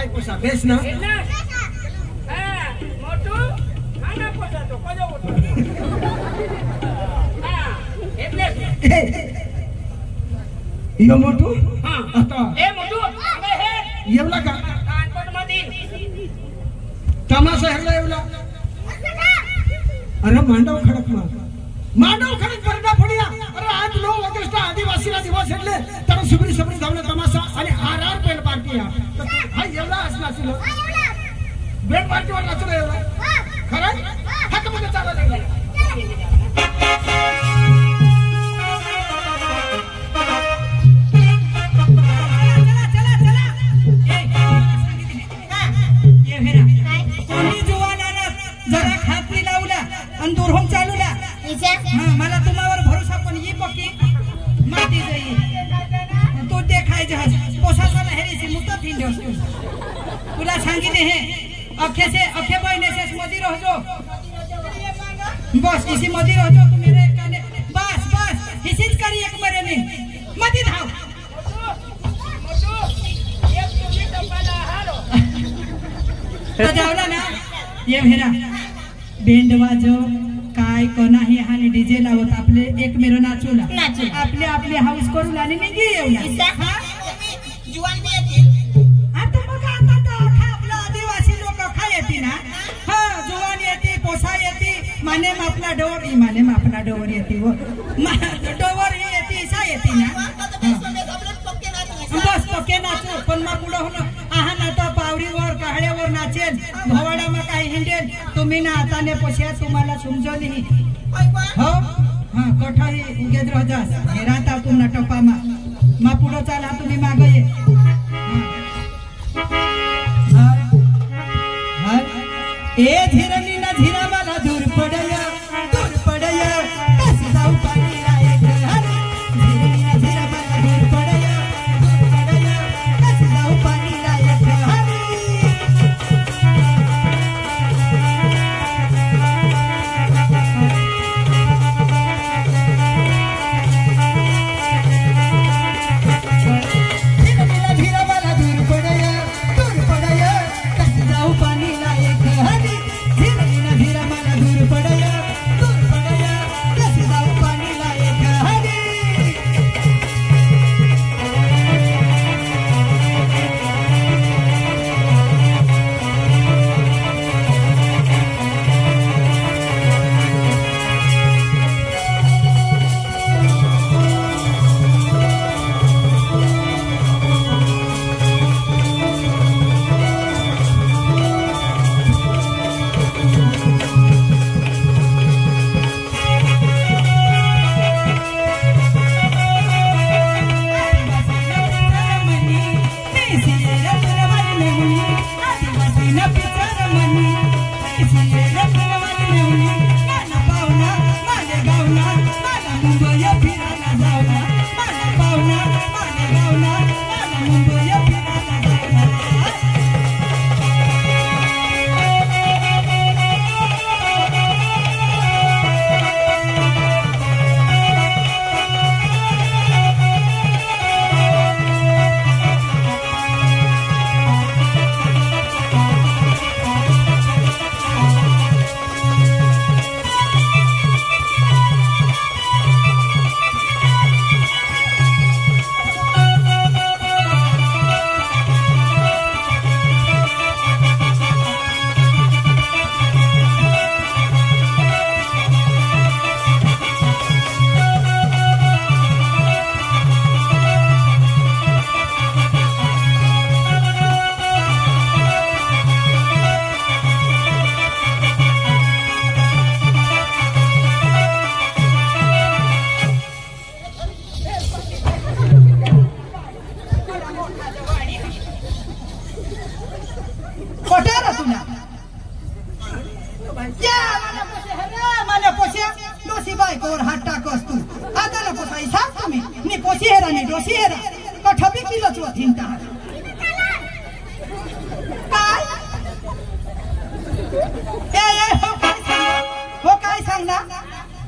काय पोसा बेस ना मोटू खाना पोसा तो कजो मोटू यो मोटू आता ए मोटू अबे हे येवला का कानपट मध्ये तमाशा हरला येवला अरे मांडव खडक करना पडिया अरे आज 9 ऑगस्ट आदिवासीला दिवस એટલે तर सुबरी धावला तमाशा आणि आरआर पेन पार्टी हा येवला असला तुला बेन पार्टीवर नाचला येवला खरं हात मध्ये चालला लागला अंदूरहम चालूला मला तुम्हावर भरोसा पण ये पक्की माती जाई तू देखाय जहाज पोसासाला हेरीसी मुता फिंडो तुला सांगितले हे अखे बहिने से मदी रहजो बस इसी मदी रहजो तू मेरे काने बस हिसीच करी एक मरे में मदी धाव मोटू एक तुम्ही टपाला हारो तो जावला ना ये भेरा बेंड वाजो काय कोणाही हानी डीजे लावत आपले एक मेरो नाचूला आपले हाऊस करू आणि निघी येऊला जुवान बी येतील आता मग आता आपला आदिवासी लोक खा येते ना हा जुवान येते पोसा येते माने आपला डोर ही माने आपला डोर येते व डोवर ही येते सा येते ना बस पक्के नाचू पण मग पुढे होणं आहा ना तो पावरीवर काहड्यावर नाचेल भवाडा मग काही हिंडेल तुम्ही ना आताने पोस्या तुम्हाला समजवली हो हा कठाही उगेद रहजास हेराता तुमना टपामा मा पुढे चाला तुम्ही मागे ये ए धीरनी ना धीरा मला दूर पडया कस जाऊ पाणी लायक धीरनी ना धीरा मला दूर पडया कस जाऊ पाणी लायक धीरा मला दूर पडया कस जाऊ पाणी लायक धीरा मला दूर पडया कस जाऊ पाणी लायक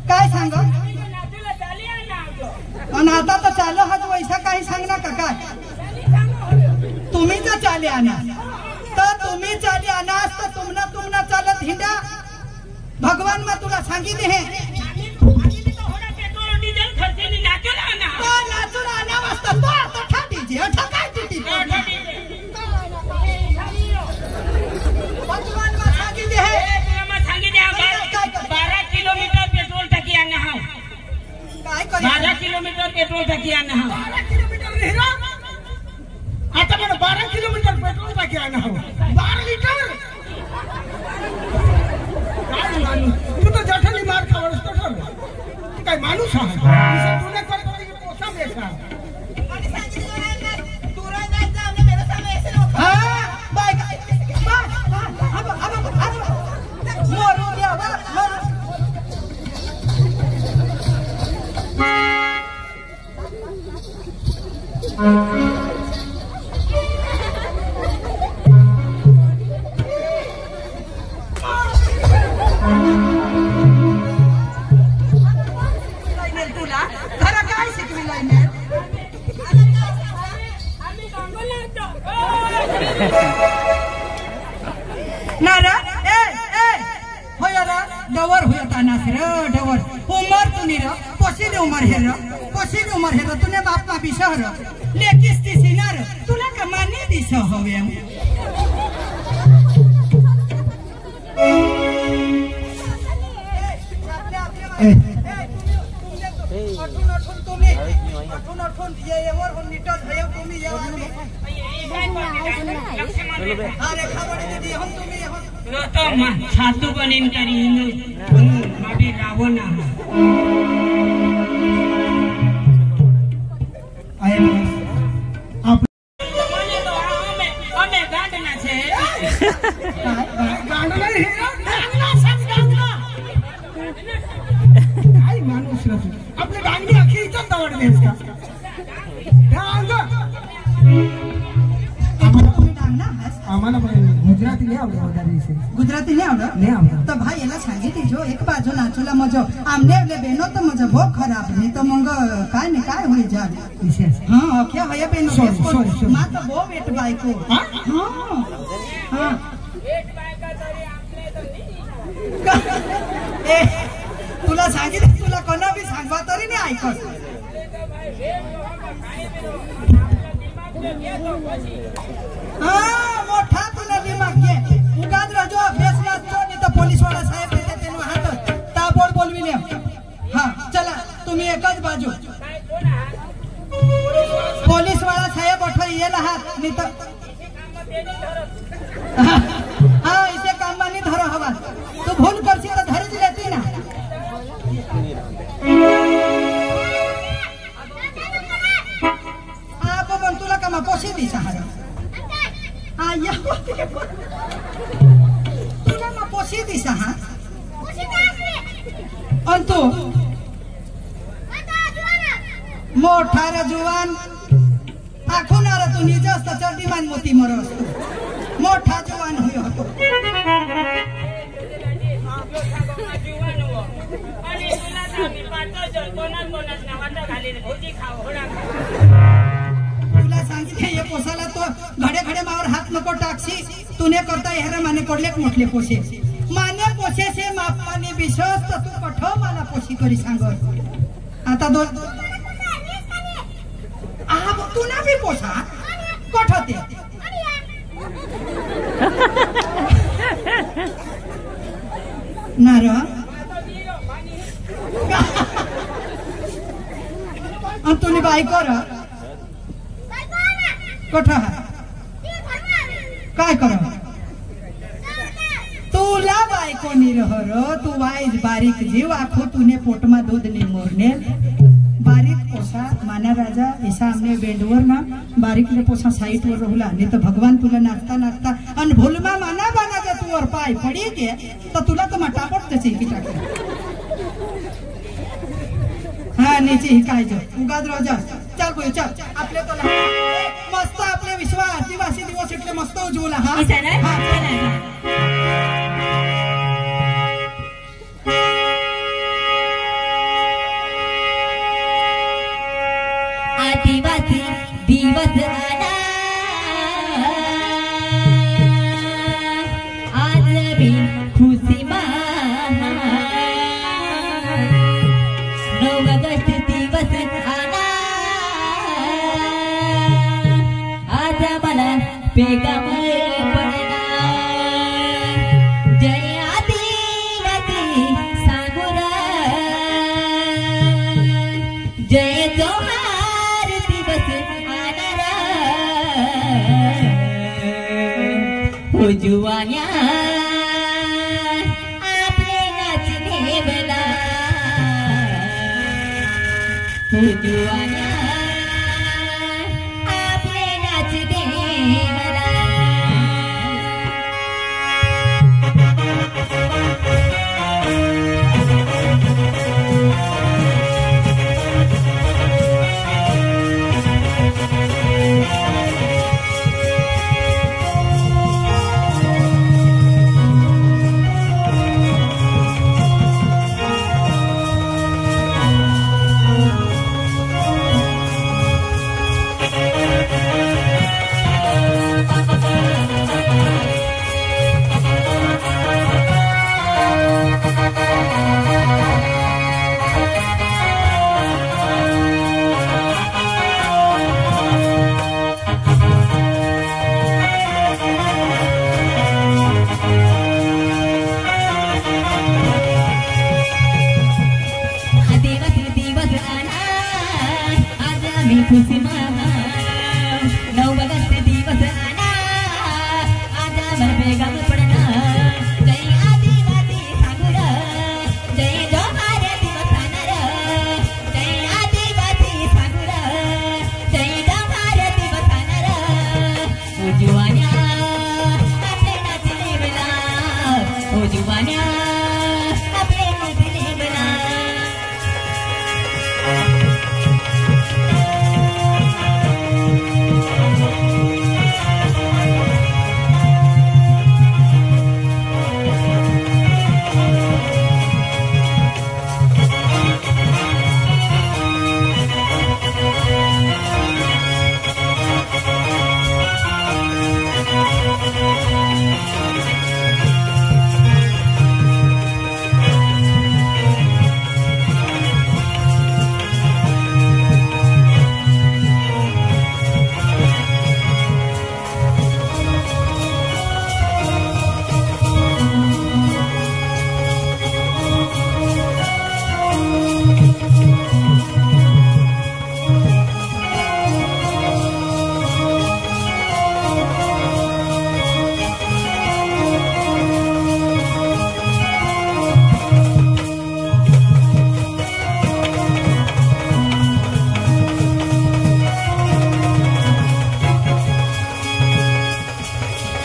काय सांग आता तर चालू हा वैसा काही सांग ना का काय तुम्ही जर चाले चाले आना तर तुम्ही चाले आनास तर तुमना चालत हिंडा भगवान में तुला सांगितले हे पेट्रोल डीजल खर्चेली नाचला ना तो नाचून आना वाजता तो आता ठाडीजे ठकाय टिटी भगवान में सांगितले हे 12 किलोमीटर पेट्रोल टाकी आना हा काय करे 12 किलोमीटर पेट्रोल टाकी आना हा 12 किलोमीटर हिरा आता मला 12 किलोमीटर पेट्रोल टाकी आणा हो 12 लिटर काय माणूस तू तर जठाली मार खावस तर तू काय माणूस आहे तुला करतो की पोसा बेटा आणि सांगितलं नाही ना तुरा जायचं आम्ही मेरे सामने ऐसे लोग हां बाय अब मोरू द्या बा मोरू तुला खरं काय शिकविलंय मी आम्ही सांगोला होतो नारा ए होय रा डवर होय तानास रे डवर उमर तुनी रे पोसीद उमर हे रे तूने बाप मा बिशहर लेकिस ती सिनार तुला का माने दिस हवे छातू बनेन करी माबी रावण અમે ગાંડના છે गाणं नाही हिरा गाणं सांग गाणं काय माणूस रे तू आपली गांगी अख्खी इथं दवडलीस का डांग आम्हाला गुजराती नाही आवडत गुजराती नहीं आवडत नाही आवडत तो भाई याला सांगितली जो एक बाजू नाचूला मजो आमने आपले बेनो तर मजा बहुत खराब नाही तर मग काय नाही काय होई जा विशेष हाँ क्या होया बेनो Sorry, sorry. मा तो बहुत वेट बायको हाँ? हाँ एक बायका तरी आपले तर ए तुला सांगितलं तुला कोणा बी सांगवा तरी नाही ऐकत हाँ मोठा तुला दिमाग घे उगाच राजो अभ्यास वाचतो नाही तर पोलीस वाला साहेब येते तेव्हा हात ताबोड बोलविले हाँ चला तुम्ही एकच बाजू पोलीस वाला साहेब अठो येला हात नाही तर हाँ इसे काम मानी धरो हवा तू भूल करसी तो धरी लेती ना आप पण तुला कामा पोशी दी सहारा या तुला ना पोशी दी सहा और तू मोठा रे जुवान आखून आला तू निज असता चढीमान मोती मरो असतो मोठा जुवान होय होतो आणि तुला सांगी पाच जण कोणाच ना वाटा घाली भोजी खाव होडा तुला सांगितले हे पोसाला तो घडे घडे मावर हात नको टाकशी तूने करता ह्यारा माने कोडलेक मोठले पोसे माने पोसे से मापाने विश्वास तर तू कठो मला पोशी करी सांग आता दोन आप तू ना भी पोसा कठोते नार तुने बाई कर कठा काय कर तुला बायको निरहर तू वाईज बारीक जीव आखो तूने पोटमा दूध ने मोरने बारीक पोसा माना राजा ऐसा हमने बेंडवर ना बारीक ले पोसा साइट वर रहुला नहीं तो भगवान तुला नाचता नाचता अन भूलमा माना बाना जे तू और पाय पड़ी के तो तुला तो मटापट तसे की टाक हाँ नीचे ही काय जो उगाद राजा चल कोई चल आपले तो मस्त आपले विश्व आदिवासी दिवस इतले मस्त उजवला हा हाँ आदिवासी दिवस आला पडना जय आदिवासी सांगुरा जय जोहार दिवस आनारा हो जुवान्या आपले नाचने बला हो जुवान्या आपले नाचने बला खुशी मामा नवगस्त दिवस आना आजा मन बेगम पडना जय आदिवासी सांगुरा जय जोहार दिवस आनारा जय आदिवासी सांगुरा जय जोहार दिवस आनारा ओ जुवान्या आपले नाचले बला ओ जुवान्या आपले नाचले बला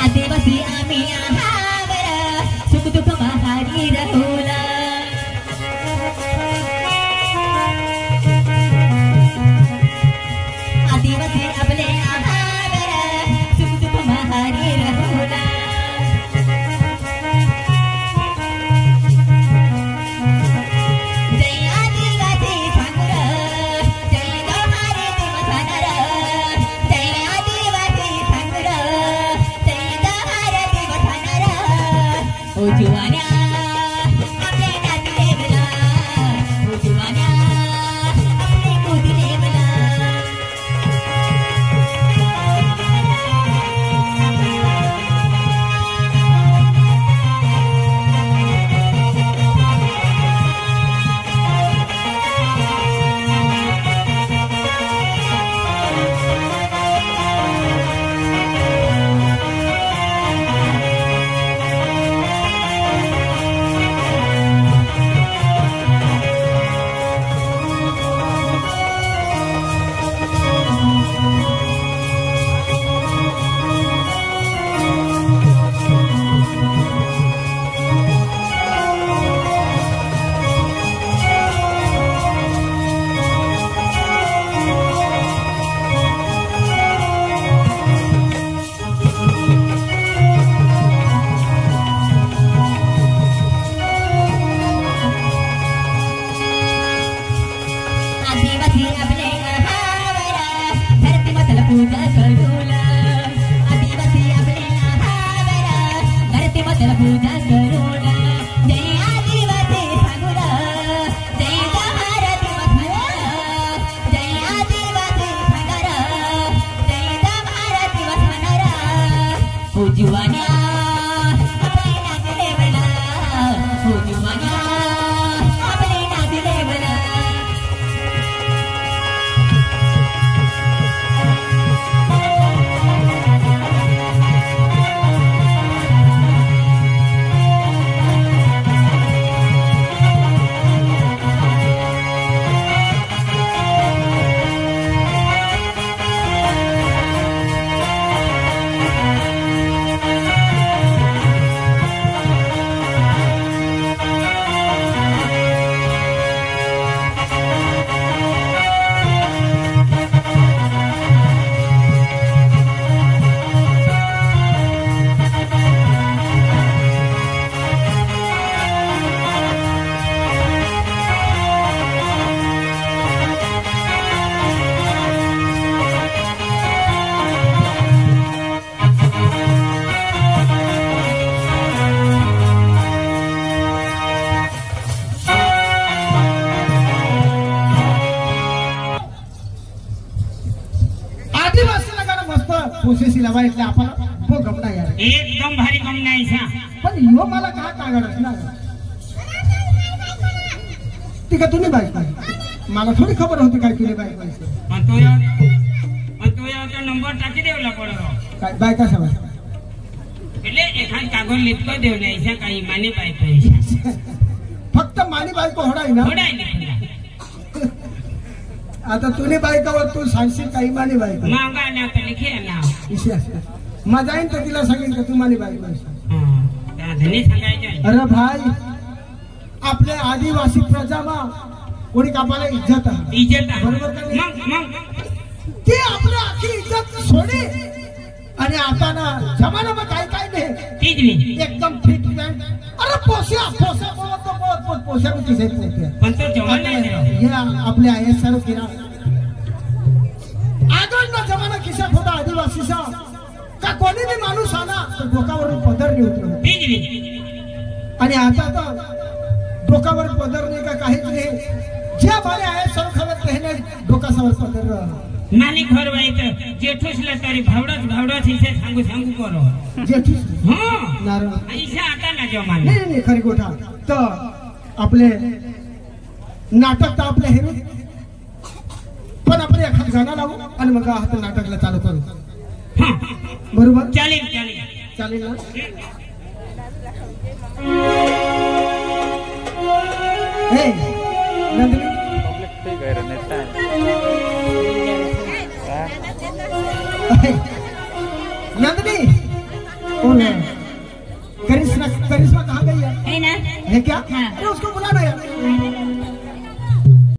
आदिवासी आम्ही आहावर सुख दुःख महारी रहुला आदिवासी आपले आहावर सुख दुःख महारी रहुला जय आदिवासी सांगुरा जय जोहार दिवस आनारा जय आदिवासी सांगुरा ओ जुवान्या आपले नाचले बला ओ जुवान्या आपले कुदले बला आदिवासी आपले आहावरा धरती मातेला पूजा करूला आदिवासी आपले आहावरा धरती मातेला पूजा करूला जय आदिवासी सांगुरा जय जोहार दिवस आनारा जय आदिवासी सांगुरा जय जोहार दिवस आनारा हो जुवान्या आपले नाचले म्हणा हो जुवान्या आपले नाचले म्हणा पोसेसीला वाईटला आपण तो गमना यार एकदम भारी गम नाही सा पण यो मला का कागडच ना ती का तुम्ही बाईक मला थोडी खबर होती काय तुला बाईक पाहिजे पण तो याचा नंबर टाकी देवला पडो काय बायका सवाय એટલે એખાદ કાગળ લીધો દેવલે ऐसा काही माने बाई पैसा फक्त मानी बायको होडाय ना थोडाय लिखला आता तुने बायकावर तू सांगशील काही मानी बायको मांगा ना तर लिखे ना इशी असते मजा येईन तर तिला सांगेन का तू मानी बायको आहेस. त्या धनी सांगायचं अरे भाई आपल्या आदिवासी प्रजामा कोणी कापाला इज्जत आहे इज्जत बरोबर का नाही? मग ते आपल्या आखी इज्जत सोडे आणि आता ना जमानाમાં काय काय नाही तीच मी एकदम फिट पॅन्ट अरे पोस्या बहुत पोस्या में किसे पोस्या पण तो जवान नाही ये आपले आहे सर किरा आजचा जमाना किशात होता आदिवासीचा का कोणी बी माणूस आला तर डोकावरून पदर नाही उतरवत तीच मी आणि आता तर डोकावर पदर नाही का काहीच नाही ज्या बारे आहे सर्व खबर कहने डोकासावर पदर नानी घर व्हायचं जेठूसला तरी भावडाच इथे सांगू करो जेठीस हा नारळ ऐसा आता ना जमाना नाही खरी गोठा तर आपले नाटक तर आपले हे पण आपण एखाद गाणं लावू आणि मग हात नाटकला चालू करू हा बरोबर चालेल चालेल ना हे नंदिनी नंदिनी कौन है करिश्मा कहाँ गई है है ना है क्या हाँ। अरे उसको बुलाना यार